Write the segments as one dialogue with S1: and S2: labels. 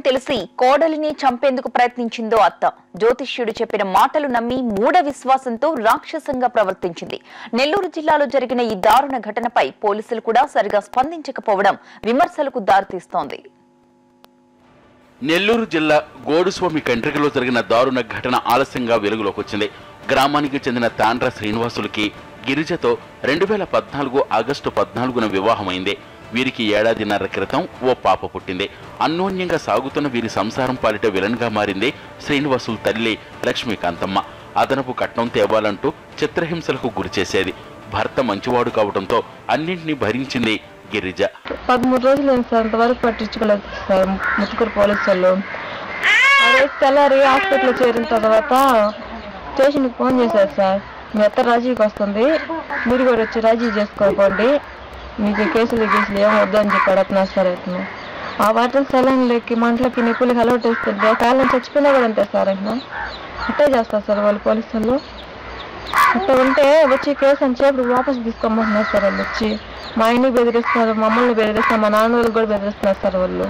S1: తెలిసి కోడలిని చంపేందుకు ప్రయత్నించిందో అత్త. జ్యోతిష్యుడు చెప్పిన మాటలు నమ్మి మూఢ విశ్వాసంతో రాక్షసంగా ప్రవర్తించింది. నెల్లూరు జిల్లాలో జరిగిన ఈ దారుణ ఘటనపై పోలీసులు కూడా సరిగా స్పందించకపోవడం విమర్శలకు దారితీస్తోంది.
S2: నెల్లూరు జిల్లా గోడుస్వామి కండ్రికలో జరిగిన దారుణ ఘటన ఆలస్యంగా వెలుగులోకి వచ్చింది. గ్రామానికి చెందిన తాండ్ర శ్రీనివాసులకి గిరిజతో 2014 ఆగస్టు 14న వివాహమైంది. వీరికి ఏడాదిన్నర క్రితం ఓ పాప పుట్టింది. అన్యోన్యంగా సాగుతున్న వీరి సంసారం పాలిట విలన్గా మారింది శ్రీనివాసుల తల్లి లక్ష్మీకాంతమ్మ. అదనపు కట్నం తేవాలంటూ చిత్రహింసలకు గురిచేసేది. భర్త మంచివాడు కావడంతో అన్నింటినీ భరించింది గిరిజ.
S3: 13 రోజులు సార్, ఇంతవరకు పట్టించుకోలేదు సార్ ముత్తుకూరు పోలీసు వాళ్ళు. తెల్లారి హాస్పిటల్లో చేరిన తర్వాత స్టేషన్కి ఫోన్ చేశారు సార్, మీ అత్త రాజీకి వస్తుంది, మీరు కూడా వచ్చి రాజీ చేసుకోకండి, మీకు కేసులు ఏం వద్దని చెప్పి అడుగుతున్నారు సార్. అతను ఆ వాటర్ సెలైన్లకి మంటలకి నిప్పులకి అలవాటు వేస్తుంటే కాలం చచ్చిపోయినా కూడా అంతే సార్. అట్టే చేస్తారు సార్ వాళ్ళు పోలీసు వాళ్ళు. అట్లా ఉంటే వచ్చి కేసు అని చెప్పి వాపసు తీసుకోమంటున్నారు సార్. వాళ్ళు వచ్చి మా ఆయన్ని బెదిరిస్తున్నారు, మమ్మల్ని బెదిరిస్తున్నారు, మా నాన్న వాళ్ళకి కూడా బెదిరిస్తున్నారు సార్ వాళ్ళు.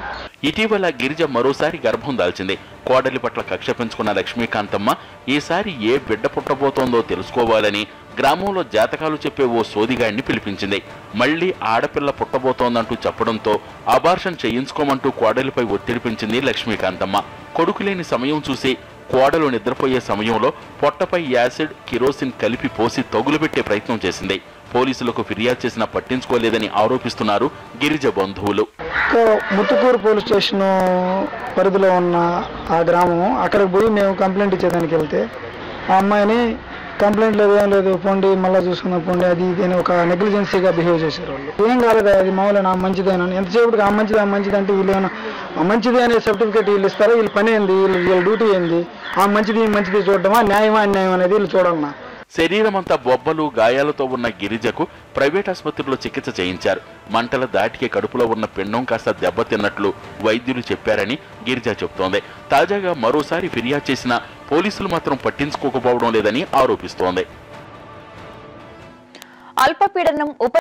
S2: ఇటీవల గిరిజ మరోసారి గర్భం దాల్చింది. కోడలి పట్ల కక్ష పెంచుకున్న లక్ష్మీకాంతమ్మ ఈసారి ఏ బిడ్డ పుట్టబోతోందో తెలుసుకోవాలని గ్రామంలో జాతకాలు చెప్పే ఓ సోదిగాడిని పిలిపించింది. మళ్లీ ఆడపిల్ల పుట్టబోతోందంటూ చెప్పడంతో అబార్షన్ చేయించుకోమంటూ కోడలిపై ఒత్తిడి పెంచింది లక్ష్మీకాంతమ్మ. కొడుకులేని సమయం చూసి కోడలు నిద్రపోయే సమయంలో పొట్టపై యాసిడ్, కిరోసిన్ కలిపి పోసి తగులుబెట్టే ప్రయత్నం చేసింది. పోలీసులకు ఫిర్యాదు చేసినా పట్టించుకోలేదని ఆరోపిస్తున్నారు గిరిజ బంధువులు.
S4: ముత్తుకూరు పోలీస్ స్టేషన్ పరిధిలో ఉన్న ఆ గ్రామం, అక్కడికి పోయి మేము కంప్లైంట్ ఇచ్చేదానికి వెళ్తే ఆ అమ్మాయిని కంప్లైంట్ లేదు, ఏం లేదు, పోండి మళ్ళీ చూసుకుందాం పోండి, అది ఇది అని ఒక నెగ్లిజెన్సీగా బిహేవ్ చేశారు వాళ్ళు. ఏం కాలేదు, అది మామూలు నా మంచిదేనా, ఎంతసేపటికి ఆ మంచిది అంటే వీళ్ళు ఏమైనా మంచిది అనే సర్టిఫికేట్ వీళ్ళు ఇస్తారో, వీళ్ళ పని ఏంది, వీళ్ళ డ్యూటీ ఏంది, ఆ మంచిది చూడటమా, న్యాయమా అన్యాయం అనేది వీళ్ళు చూడాలన్నా.
S2: శరీరమంతా బొబ్బలు, గాయాలతో ఉన్న గిరిజకు ప్రైవేట్ ఆసుపత్రిలో చికిత్స చేయించారు. మంటల దాటికి కడుపులో ఉన్న పిండం కాస్త దెబ్బతిన్నట్లు వైద్యులు చెప్పారని గిరిజ చెబుతోంది. తాజాగా మరోసారి ఫిర్యాదు చేసినా పోలీసులు మాత్రం పట్టించుకోకపోవడం లేదని ఆరోపిస్తోంది.
S1: అల్పపీడనం